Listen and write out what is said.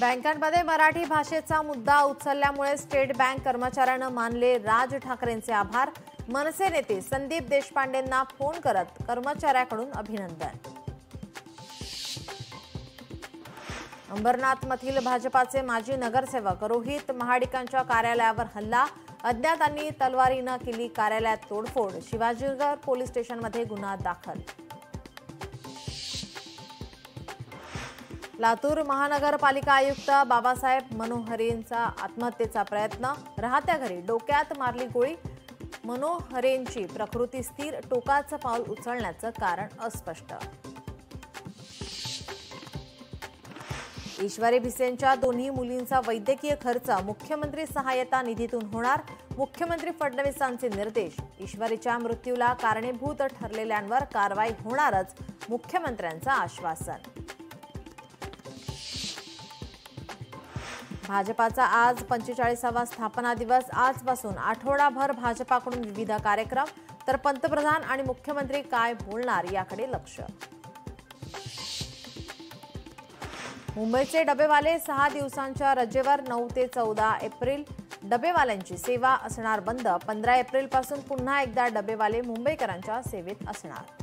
बँकांमध्ये मराठी भाषेचा मुद्दा उचलल्यामुळे स्टेट बँक कर्मचाऱ्यांना मानले राज ठाकरेंचे आभार। मनसे नेते संदीप देशपांडेंना फोन करत कर्मचाऱ्याकडून अभिनंदन। अंबरनाथमधील भाजपाचे माजी नगरसेवक रोहित महाडिकांच्या कार्यालयावर हल्ला। अज्ञातांनी तलवारीने केली कार्यालयात तोडफोड। शिवाजीनगर पोलीस स्टेशनमध्ये गुन्हा दाखल। लातूर महानगरपालिका आयुक्त बाबासाहेब मनोहरेंचा आत्महत्येचा प्रयत्न। राहत्या घरी डोक्यात मारली गोळी। मनोहरेंची प्रकृती स्थिर, टोकाचं पाऊल उचलण्याचं कारण अस्पष्ट। ईश्वरी भिसेंच्या दोन्ही मुलींचा वैद्यकीय खर्च मुख्यमंत्री सहायता निधीतून होणार। मुख्यमंत्री फडणवीसांचे निर्देश। ईश्वरीच्या मृत्यूला कारणीभूत ठरलेल्यांवर कारवाई होणारच, मुख्यमंत्र्यांचं आश्वासन। भाजपाचा आज 45वा स्थापना दिवस। आजपासून आठवडाभर भाजपाकडून विविध कार्यक्रम, तर पंतप्रधान आणि मुख्यमंत्री काय बोलणार याकडे लक्ष। मुंबईचे डबेवाले 6 दिवसांच्या रजेवर 9 ते 14 एप्रिल। डबेवाल्यांची सेवा असणार बंद। 15 एप्रिलपासून पुन्हा एकदा डबेवाले मुंबईकरांच्या सेवेत असणार।